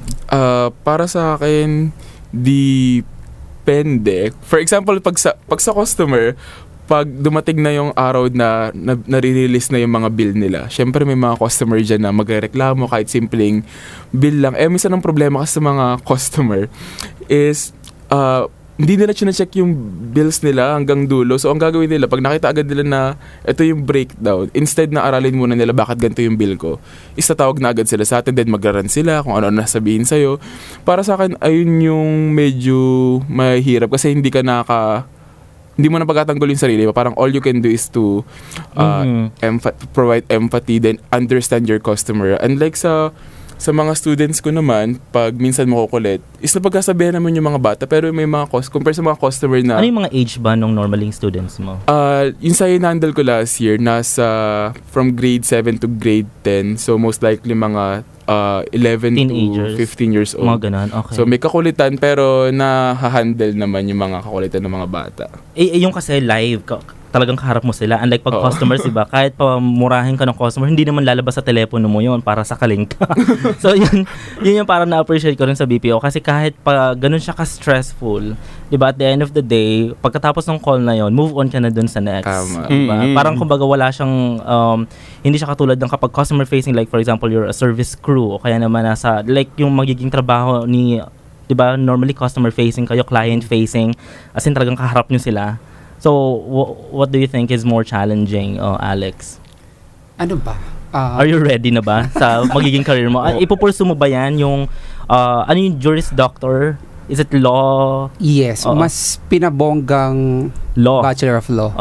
Para sa akin, depende. For example, pag sa customer, pag dumating na yung araw na nare-release na yung mga bill nila, syempre may mga customer dyan na magrereklamo kahit simpleng bill lang. Minsan ang problema kasi sa mga customer is hindi nila check yung bills nila hanggang dulo. So, ang gagawin nila, pag nakita agad nila na ito yung breakdown, instead na aralin muna nila bakit ganito yung bill ko, is tatawag na agad sila sa atin, then magraran sila kung ano nasabihin sa'yo. Para sa akin, ayun yung medyo mahirap kasi hindi mo na pagkatanggol yung sarili. Parang all you can do is to provide empathy, then understand your customer. And like sa mga students ko naman, pag minsan makukulit, is napagkasabihan naman yung mga bata, pero may mga compare sa mga customer na... Ano yung mga age ba nung normaling students mo? Yung sa handle ko last year, nasa from grade 7 to grade 10, so most likely mga 11 teenagers, to 15 years old. Mga ganun, okay. So may kakulitan, pero nahahandle naman yung mga kakulitan ng mga bata. Yung kasi live, talagang kaharap mo sila. Unlike pag customers, diba? Kahit pa murahin ka ng customer, hindi naman lalabas sa telepono mo yun para sakaling ka. So, yun yung parang na-appreciate ko rin sa BPO. Kasi kahit pa ganun siya ka-stressful, diba? At the end of the day, pagkatapos ng call na yun, move on ka na dun sa next. Diba? Parang kumbaga wala siyang, hindi siya katulad ng kapag customer-facing, like for example, you're a service crew, o kaya naman nasa, like yung magiging trabaho ni, diba? Normally customer-facing kayo, client-facing, as in talagang kaharap nyo sila. So, what do you think is more challenging, Alex? Ano ba? Are you ready na ba sa magiging career mo? Ipupursu mo ba yan yung, ano yung Juris Doctor? Is it law? Yes, mas pinabonggang law. Bachelor of Law.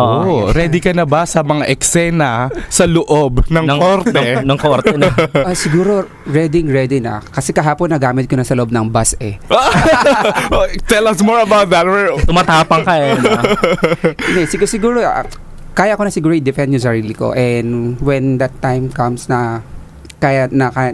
Ready ka na ba sa mga eksena sa loob ng korte? ng korte na. Siguro, ready na. Kasi kahapon nagamit ko na sa loob ng bus eh. Tell us more about that. Tumatapang ka eh. Hindi, siguro, kaya ko na siguro i-defend yung sarili ko. And when that time comes na kailangan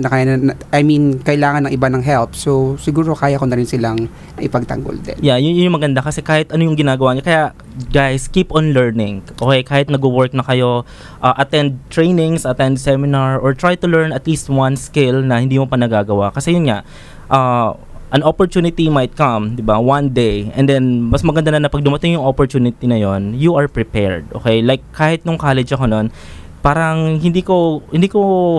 ng iba ng help. So, siguro kaya ko na rin silang ipagtanggol din. Yeah, yun yung maganda kasi kahit ano yung ginagawa niya. Kaya, guys, keep on learning. Okay, kahit nag-work na kayo, attend trainings, attend seminar, or try to learn at least one skill na hindi mo pa nagagawa. Kasi yun nga, an opportunity might come, di ba, one day. And then, mas maganda na pag dumating yung opportunity na yon, you are prepared. Okay, like kahit nung college ako noon, parang hindi ko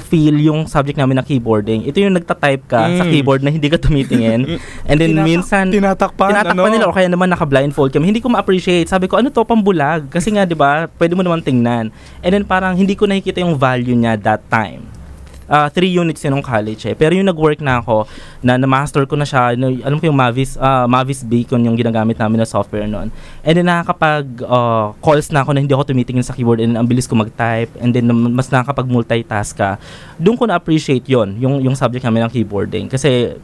feel yung subject namin na keyboarding. Ito yung nagta-type ka sa keyboard na hindi ka tumitingin. And then minsan tinatakpan nila o kaya naman naka-blindfold kami. Hindi ko ma-appreciate. Sabi ko, ano to, pambulag? Kasi nga, 'di ba? Pwede mo naman tingnan. And then parang hindi ko nakikita yung value niya that time. 3 units yun ng college eh. Pero yung nag-work na ako, na-master ko na siya, alam ko yung Mavis Beacon yung ginagamit namin na software noon. And then nakakapag calls na ako na hindi ako tumitingin sa keyboard and ang bilis ko mag-type and then mas nakakapag-multitask ka. Doon ko na-appreciate yon yung subject namin ng keyboarding. Kasi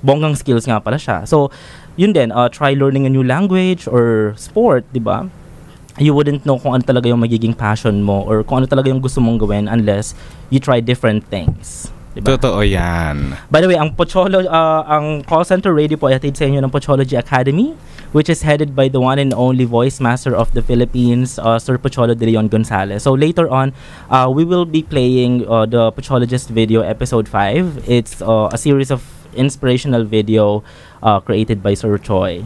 bonggang skills nga pala siya. So, yun din, try learning a new language or sport, di ba? You wouldn't know kung ano talaga yung magiging passion mo or kung ano talaga yung gusto mong gawin unless you try different things. Diba? Totoo yan. By the way, ang ang call center radio po ay hatid sa inyo ng Pochology Academy, which is headed by the one and only voice master of the Philippines, Sir Pocholo de Leon Gonzalez. So later on, we will be playing the Pochologist video episode 5. It's a series of inspirational video created by Sir Choi.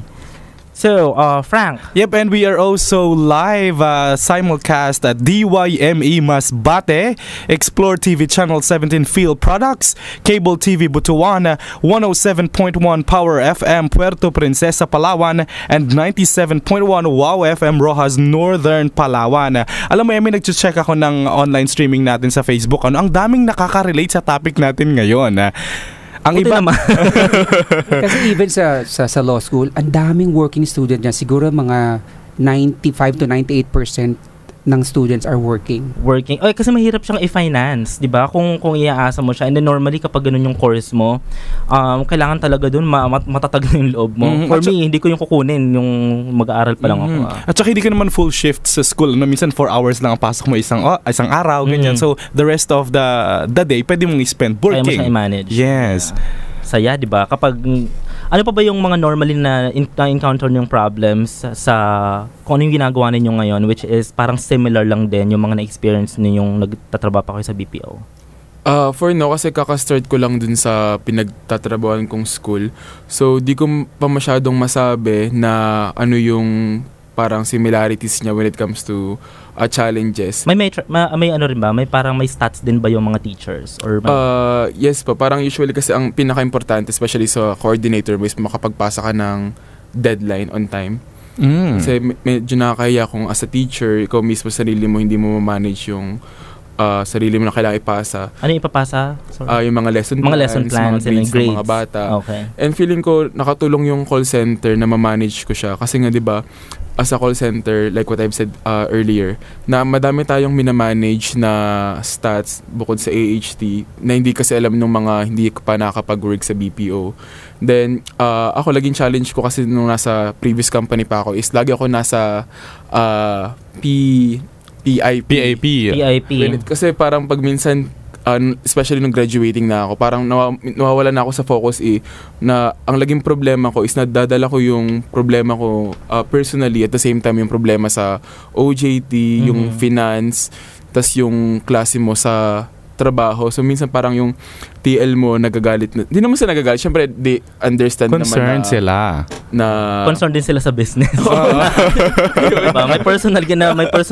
So, Frank. Yep, and we are also live simulcast at DYME Masbate, Explore TV Channel 17 Field Products, Cable TV Butuan, 107.1 Power FM Puerto Princesa Palawan, and 97.1 Wow FM Rojas Northern Palawan. Alam mo, may nag-check ako ng online streaming natin sa Facebook. Ang daming nakaka-relate sa topic natin ngayon. Ang iba naman. Kasi even sa law school, ang daming working student niya. Siguro mga 95 to 98% ng students are working. Ay, kasi mahirap siyang i-finance, 'di ba? Kung iaasa mo siya. And then normally kapag ganun yung course mo, kailangan talaga doon matatag na yung loob mo. For me, hindi ko yung kukunin yung mag-aaral pa lang ako. At saka hindi ka naman full shift sa school. No, minsan 4 hours lang ang pasok mo isang araw, ganyan. So the rest of the day pwede mong i-spend working. Kaya mo siya i-manage. Yes. Saya, 'di ba? Kapag ano pa ba yung mga normally na encounter yung problems sa kung ano yung ginagawa ninyo ngayon, which is parang similar lang din yung mga na-experience ninyong nagtatrabaho pa kayo sa BPO? For now, kasi kakastart ko lang dun sa pinagtatrabahoan kong school. So, di ko pa masyadong masabi na ano yung parang similarities niya when it comes to challenges. May ano rin ba? May parang may stats din ba yung mga teachers? Or yes pa. Parang usually kasi ang pinaka-importante, especially sa coordinator mo, is makapagpasa ka ng deadline on time. Kasi medyo nakakaya kung as a teacher, ikaw mismo sarili mo, hindi mo ma-manage yung sarili mo na kailangan ipasa. Ano yung ipapasa? Yung mga lesson plans, mga grades ng mga bata. Okay. And feeling ko nakatulong yung call center na ma-manage ko siya. Kasi nga 'di ba, as a call center, like what I've said earlier, na madami tayong minamanage na stats bukod sa AHT na hindi kasi alam ng mga hindi pa nakakapag-work sa BPO. Then, ako laging challenge ko kasi nung nasa previous company pa ako is lagi ako nasa PIP. Kasi parang pag minsan, especially nung graduating na ako, parang nawawala na ako sa focus na ang laging problema ko is nadadala ko yung problema ko personally, at the same time yung problema sa OJT, yung finance, tas yung klase mo sa trabaho. So minsan parang yung TL mo nagagalit na. Hindi naman sila nagagalit. Siyempre, they understand concerned naman na concerned din sila sa business. Diba? May personal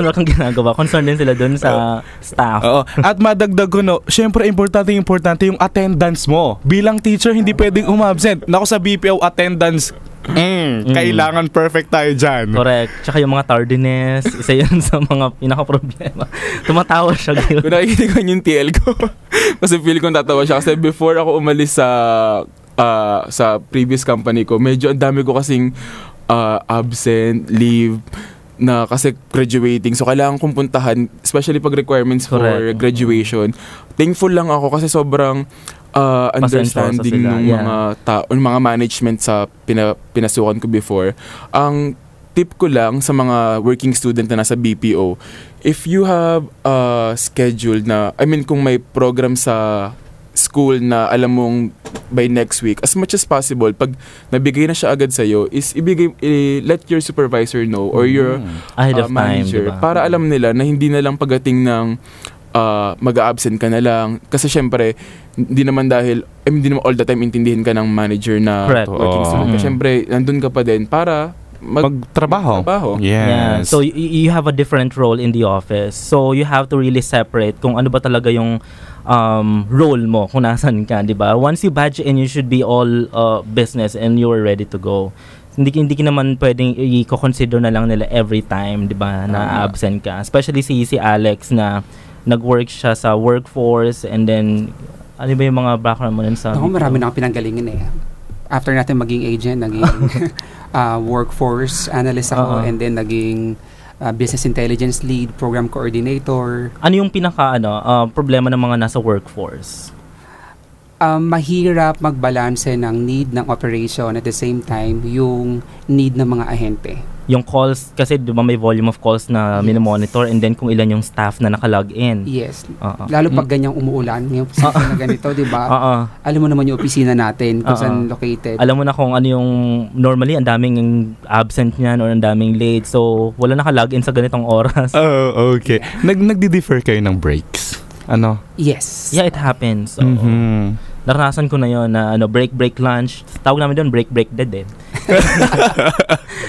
kang ginagawa. Concerned din sila dun sa staff. At madagdag ko, siyempre importante yung attendance mo. Bilang teacher, hindi pwedeng umabsent. Nako, sa BPO, attendance kailangan perfect tayo dyan. Correct. Tsaka yung mga tardiness, isa yan sa mga pinaka-problema. Tumatawa siya. Kung nakikinig ko yung TL ko, kasi feel ko tatawa siya. Kasi before ako umalis sa previous company ko, medyo ang dami ko kasing absent, leave, na kasi graduating. So, kailangan kong puntahan, especially pag requirements for graduation. Thankful lang ako kasi sobrang understanding ng mga management sa pinasukan ko before. Ang tip ko lang sa mga working student na nasa BPO, if you have a schedule na, kung may program sa school na alam mong by next week, as much as possible, pag nabigay na siya agad sa'yo, is let your supervisor know or your manager, diba? Para alam nila na hindi na lang pagdating ng mag-a-absent ka na lang. Kasi syempre, hindi naman all the time intindihin ka ng manager na working student. Syempre, nandun ka pa din para magtrabaho. Yes. Yeah. So you have a different role in the office. So you have to really separate kung ano ba talaga yung role mo, kung nasan ka, di ba? Once you badge in, you should be all business and you're ready to go. Hindi ka naman pwedeng i-consider na lang nila every time, di ba, na absent ka. Especially si Alex na nag-work siya sa workforce, and then ano ba yung mga background mo nun sa marami na akong pinanggalingin after natin maging agent, naging workforce analyst ako, and then naging business intelligence lead, program coordinator. Ano yung pinaka problema ng mga nasa workforce? mahirap magbalanse ng need ng operation at the same time yung need ng mga ahente. Yung calls, kasi di ba may volume of calls na minomonitor and then kung ilan yung staff na nakalog in. Yes. Lalo pag ganyang umuulan, yung opisina na ganito, di ba? Alam mo naman yung opisina natin kung saan located. Alam mo na kung ano yung, normally ang daming absent niyan or ang daming late. So, wala nakalog in sa ganitong oras. Oh, okay. Nagdi-differ kayo ng breaks? Ano? Yes. Yeah, it happens. So, naranasan ko na yon na break lunch. Tawag namin doon break dead eh.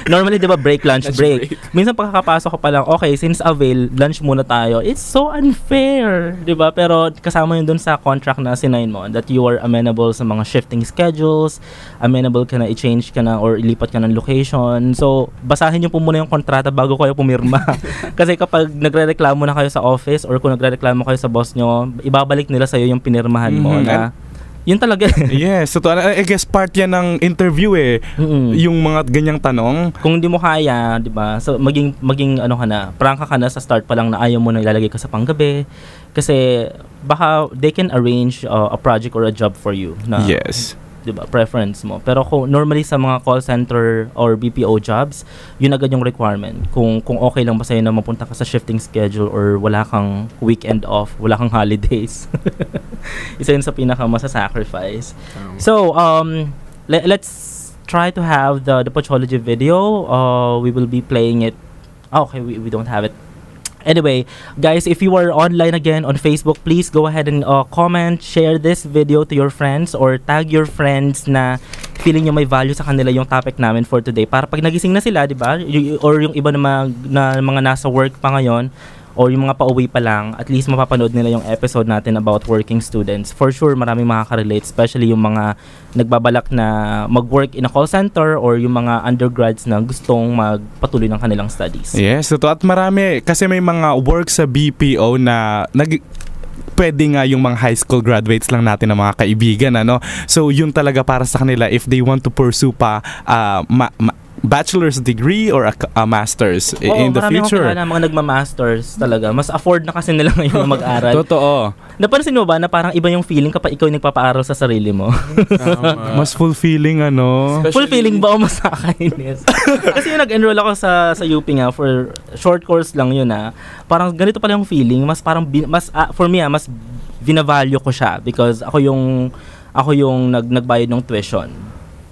Normally, di ba, break, lunch, break. Minsan pagkakapasok ko pa lang, okay, since avail, lunch muna tayo. It's so unfair, di ba? Pero kasama yun dun sa contract na sinign mo that you are amenable sa mga shifting schedules, amenable ka na i-change ka na or ilipat ka ng location. So, basahin nyo po muna yung kontrata bago kayo pumirma. Kasi kapag nagre-reklamo na kayo sa office or kung nagre-reklamo kayo sa boss nyo, ibabalik nila sa'yo yung pinirmahan mo na yun talaga. Yes, so I guess part yan ng interview eh. Yung mga ganyang tanong. Kung hindi mo kaya, 'di ba? So maging ano ka na, prangka ka na sa start pa lang na ayaw mo na ilalagay ka sa panggabi kasi baka they can arrange a project or a job for you na, yes, 'di ba, preference mo. Pero kung normally sa mga call center or BPO jobs, yun agad yung requirement. Kung okay lang ba sa'yo na mapunta ka sa shifting schedule or wala kang weekend off, wala kang holidays. Isa yun sa pinaka masa-sacrifice. So, let's try to have the Pochology video. We will be playing it. Okay, we don't have it. Anyway, guys, if you are online again on Facebook, please go ahead and comment, share this video to your friends or tag your friends na feeling nyo may value sa kanila yung topic namin for today. Para pag nagising na sila, di ba? Or yung iba na mga nasa work pa ngayon, or yung mga pauwi pa lang, at least mapapanood nila yung episode natin about working students. For sure, maraming makaka-relate, especially yung mga nagbabalak na mag-work in a call center or yung mga undergrads na gustong magpatuloy ng kanilang studies. Yes, totoo. At marami, kasi may mga work sa BPO na pwede nga yung mga high school graduates lang natin na mga kaibigan, ano? So, yun talaga para sa kanila if they want to pursue pa bachelor's degree or a master's in the future. Oo, marami akong mga nagma-masters talaga. Mas afford na kasi nila ngayon mag-aral. Totoo. Napansin mo ba na parang iba yung feeling kapag ikaw yung nagpapaaral sa sarili mo? Mas fulfilling, ano? Fulfilling ba o mas nakakainis? Kasi yung nag-enroll ako sa UP nga for short course lang yun parang ganito pala yung feeling. Mas parang, for me mas binavalue ko siya because ako yung nagbayad ng tuition.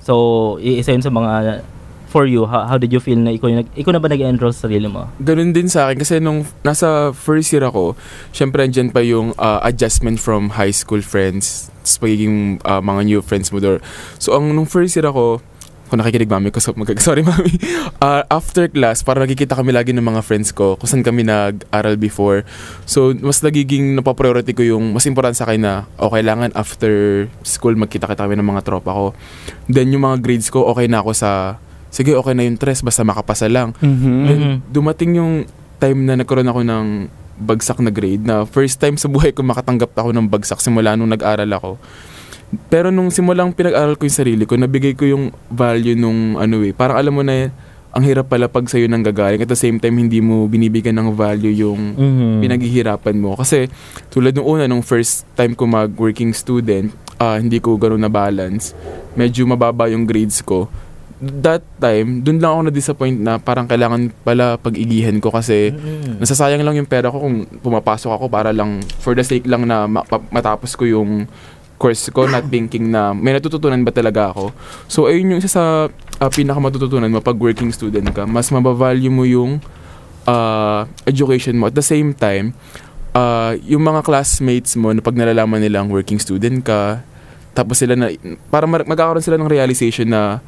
So, isa yun sa mga. For you, how did you feel na ikaw na ba nag-enroll sa sarili mo? Ganun din sa akin kasi nung nasa first year ako, syempre andyan pa yung adjustment from high school friends, pagiging mga new friends mo doon. So nung first year ako, kung nakikinig mami ko, sorry mami, after class, parang nakikita kami lagi ng mga friends ko kung saan kami nag-aral before. So mas nagiging napapriority ko yung mas important sa akin na kailangan after school magkita-kita kami ng mga tropa ko. Then yung mga grades ko, okay na ako sige, okay na yung tres, basta makapasa lang. Dumating yung time na nagkaroon ako ng bagsak na grade, na first time sa buhay ko makatanggap ako ng bagsak simula nung nag-aral ako. Pero nung simulang pinag-aral ko yung sarili ko, nabigay ko yung value nung parang alam mo na ang hirap pala pag sa'yo nang gagaling. At the same time, hindi mo binibigyan ng value yung pinaghihirapan mo. Kasi tulad nung first time ko mag-working student, hindi ko gano'n na balance. Medyo mababa yung grades ko. That time, dun lang ako na-disappoint na parang kailangan pala pag-igihan ko kasi nasasayang lang yung pera ko kung pumapasok ako para lang for the sake lang na matapos ko yung course ko, not thinking na may natututunan ba talaga ako. So ayun yung isa sa pinakamatututunan mo pag working student ka. Mas mabavalue mo yung education mo. At the same time, yung mga classmates mo na pag nalalaman nilang working student ka, tapos sila na para magkakaroon sila ng realization na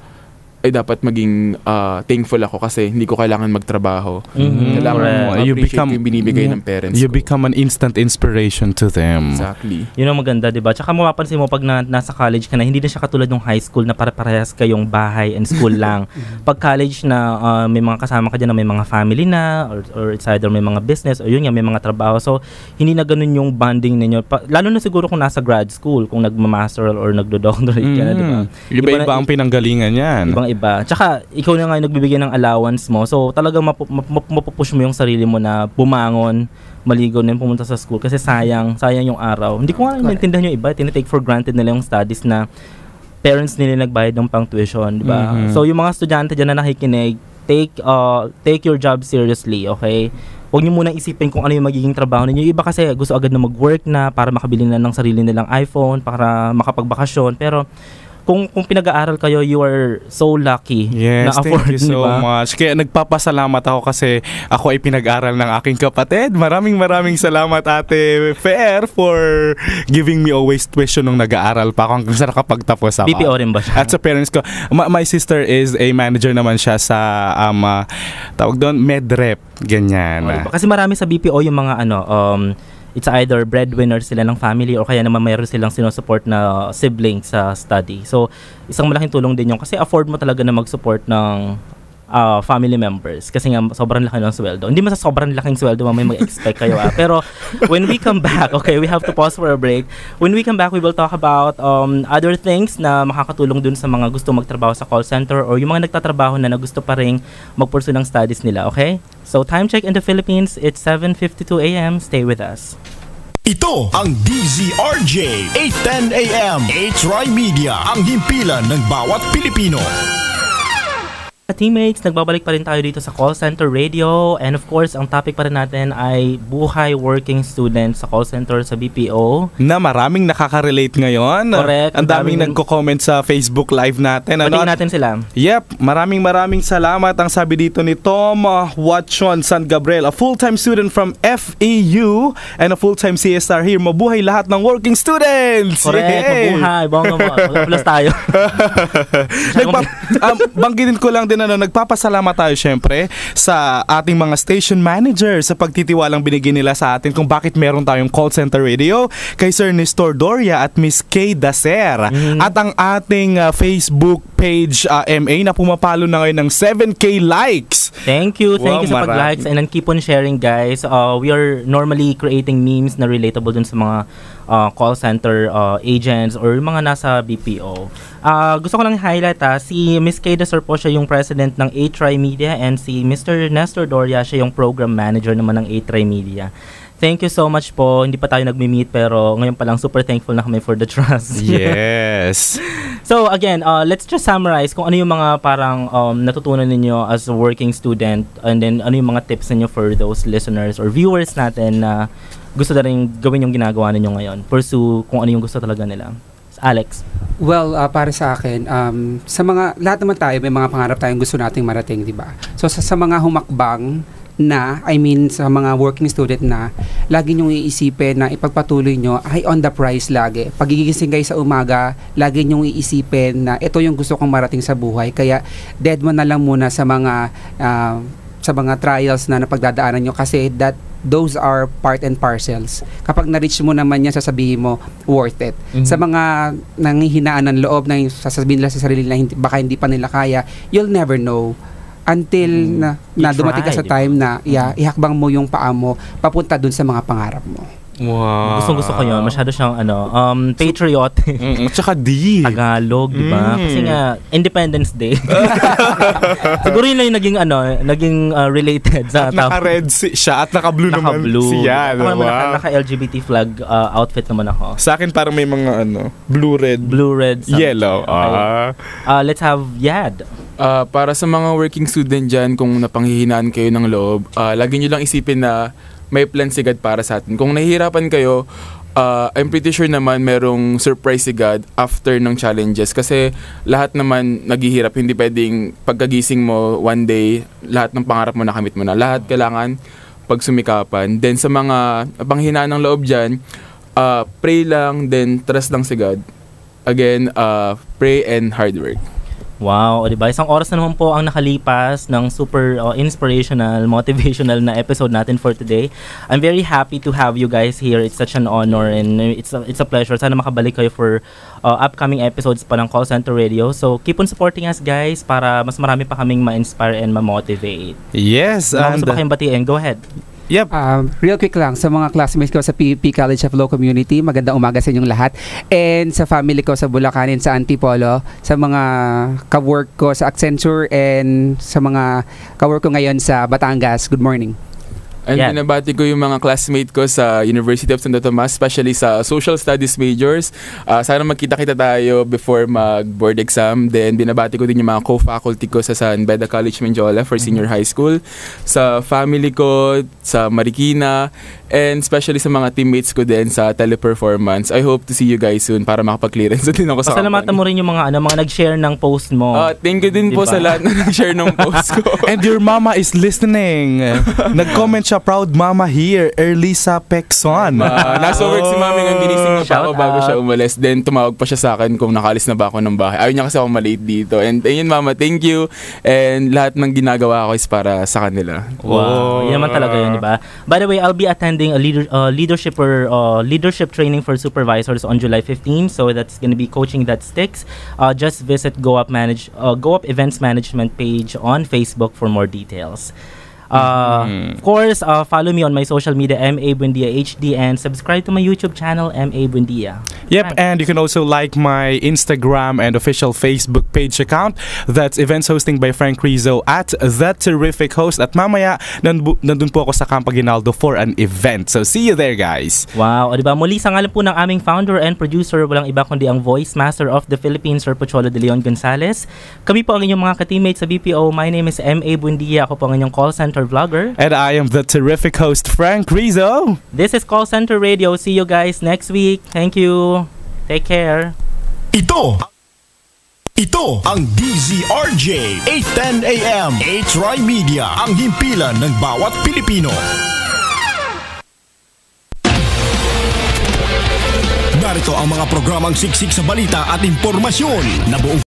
dapat maging thankful ako kasi hindi ko kailangan magtrabaho. Kailangan mo appreciate yung binibigay ng parents you ko. become an instant inspiration to them. Exactly. Yun ang maganda, diba? Tsaka mapapansin mo pag nasa college ka na, hindi na siya katulad ng high school na para-parehas kayong bahay and school lang. Pag college na may mga kasama ka dyan na may mga family na or it's either may mga business o yun nga, may mga trabaho. So, hindi na ganun yung bonding ninyo. Lalo na siguro kung nasa grad school, kung nagmamasteral or nagdo-doctorate ka na, diba? Iba-iba ang pinanggalingan yan. iba. Tsaka, ikaw na nga yung nagbibigay ng allowance mo. So, talagang mapupush mo yung sarili mo na bumangon, maligo na pumunta sa school. Kasi sayang yung araw. Hindi ko nga maintindihan yung iba. Tinitake for granted nila yung studies na parents nila nagbayad ng pang tuition, di ba? So, yung mga estudyante dyan na nakikinig, take your job seriously, okay? Huwag niyo muna isipin kung ano yung magiging trabaho ninyo. Yung iba kasi gusto agad na mag-work na para makabili na ng sarili nilang iPhone, para makapagbakasyon. Pero kung pinag-aaral kayo, you are so lucky na afford, thank you so much. Kaya nagpapasalamat ako kasi ako ay pinag-aral ng aking kapatid. Maraming salamat, Ate Fair, for giving me always tuition nung nag-aaral pa ako hanggang sa nakapagtapos ako. BPO rin ba siya? At sa parents ko, my sister is a manager naman siya sa tawag doon, medrep, ganyan. Kasi marami sa BPO yung mga it's either breadwinners sila ng family or kaya naman mayroon silang sinusupport na sibling sa study. So, isang malaking tulong din yun kasi afford mo talaga na mag-support ng family members kasi nga sobrang laki ng sweldo. Hindi man sa sobrang laking sweldo may mag-expect kayo. Pero when we come back, okay, we have to pause for a break. When we come back, we will talk about other things na makakatulong dun sa mga gusto magtrabaho sa call center or yung mga nagtatrabaho na gusto pa rin mag-pursue ng studies nila, okay? So, time check in the Philippines, it's 7:52 a.m. Stay with us. Ito ang DZRJ 8:10 AM A-Try Media, ang himpilan ng bawat Pilipino. Teammates, nagbabalik pa rin tayo dito sa Call Center Radio and of course, ang topic pa rin natin ay buhay working student sa call center sa BPO. Na maraming nakaka-relate ngayon. Correct. Ang daming nagko-comment sa Facebook Live natin. Patingin natin sila. Yep, maraming salamat. Ang sabi dito ni Tom Watchon San Gabriel, a full-time student from FEU and a full-time CSR here. Mabuhay lahat ng working students! Correct, mabuhay. Bongga mo. Plus tayo. Banggitin ko lang din nagpapasalamat tayo syempre sa ating mga station manager sa pagtitiwalang binigay nila sa atin kung bakit meron tayong call center radio, kay Sir Nestor Doria at Miss Kay Dacer. At ang ating Facebook page MA na pumapalo na ngayon ng 7K likes. Thank you sa pag-likes and keep on sharing, guys. We are normally creating memes na relatable dun sa mga call center agents or mga nasa BPO. Gusto ko lang highlight si Miss Kay Dacer po, siya yung president ng A-Try Media and si Mr. Nestor Doria, siya yung program manager naman ng A-Try Media. Thank you so much po. Hindi pa tayo nagmi-meet pero ngayon pa lang super thankful na kami for the trust. Yes. So again, let's just summarize kung ano yung mga parang natutunan ninyo as a working student and then ano yung mga tips ninyo for those listeners or viewers natin na gusto na rin gawin yung ginagawa ninyo ngayon. Pursue kung ano yung gusto talaga nila. Alex? Well, para sa akin, sa mga, lahat naman tayo, may mga pangarap tayong gusto nating marating, di ba? So, sa mga humakbang na, sa mga working student na, lagi nyong iisipin na ipagpatuloy nyo ay on the prize lagi. Pag gigising kayo sa umaga, lagi nyong iisipin na ito yung gusto kong marating sa buhay. Kaya, dead mo na lang muna sa mga trials na napagdadaanan nyo kasi those are part and parcels. Kapag na-reach mo naman yan, sasabihin mo, worth it. Sa mga nanghihinaan ng loob na sasabihin nila sa sarili nila, baka hindi pa nila kaya, you'll never know until na dumating ka sa time na ihakbang mo yung paa mo papunta dun sa mga pangarap mo. Wow. Gustong-gusto ko yun. Masyado siyang patriotic. Tsaka deep. Tagalog, di ba? Kasi nga, Independence Day. Siguro yun lang yung naging related sa topic. Naka-red siya at naka-blue naman siya. Ako naman naka-LGBT flag outfit naman ako. Sa akin parang may mga blue-red. Blue-red. Yellow. Let's have Yad. Para sa mga working student dyan, kung napanghihinaan kayo ng loob, lagi nyo lang isipin na may plan si God para sa atin. Kung nahihirapan kayo, I'm pretty sure naman merong surprise si God after ng challenges. Kasi lahat naman naghihirap. Hindi pwedeng pagkagising mo one day, lahat ng pangarap mo nakamit mo na. Lahat kailangan pagsumikapan. Then sa mga panghinaan ng loob dyan, pray lang, then trust lang si God. Again, pray and hard work. Wow, diba? Isang oras na naman po ang nakalipas ng super inspirational, motivational na episode natin for today. I'm very happy to have you guys here. It's such an honor and it's a pleasure. Sana makabalik kayo for upcoming episodes pa ng Call Center Radio. So, keep on supporting us, guys, para mas marami pa kaming ma-inspire and ma-motivate. Yes. Gusto pa kayong batiin? Go ahead. Yep. Real quick lang, sa mga classmates ko sa PUP College of Law Community, magandang umaga sa inyong lahat. And sa family ko sa Bulacan and sa Antipolo, sa mga ka-work ko sa Accenture and sa mga ka-work ko ngayon sa Batangas, good morning. And binabati ko yung mga classmate ko sa University of Santo Tomas, especially sa Social Studies majors. Sana magkita-kita tayo before mag-board exam. Then binabati ko din yung mga co-faculty ko sa San Beda College Menjola for senior high school. Sa family ko, sa Marikina, and especially sa mga teammates ko din sa Teleperformance. I hope to see you guys soon para makapag-clearance din ako sa company. Pasalamatan mo rin yung mga nag-share ng post mo. Thank you din po sa lahat na nag-share ng post ko. And your mama is listening. Nag-comment siya, proud mama here, Erlisa Pexon. Nasa work si mami nung ginising na pa ako bago siya umalis. Then tumawag pa siya sa akin kung nakaalis na ba ako ng bahay. Ayaw niya kasi ako malate dito. And ayun mama, thank you. And lahat ng ginagawa ko is para sa kanila. Wow. Yan naman talaga yun, diba? By the way, I'll be attending a leadership training for supervisors on July 15. So that's going to be Coaching That Sticks. Just visit Go Up Events Management page on Facebook for more details. Of course, follow me on my social media, MA Buendia HD, and subscribe to my YouTube channel, MA Buendia. Yep, and you can also like my Instagram and official Facebook page account. That's Events Hosting by Frank Rizzo at That Terrific Host. At mamaya, nandun po ako sa Camp Aguinaldo for an event. So see you there, guys. Wow, o diba? Muli sa ngalan po ng aming founder and producer, walang iba kundi ang voice master of the Philippines, Sir Pocholo de Leon Gonzalez. Kami po ang inyong mga ka-teammates sa BPO. My name is MA Buendia. Ako po ang inyong call center vlogger. And I am the terrific host, Frank Rizzo. This is Call Center Radio. See you guys next week. Thank you. Take care. Ito ang DZRJ 810 AM H-Ry Media, ang himpilan ng bawat Pilipino. Narito ang mga programang siksik sa balita at impormasyon na buong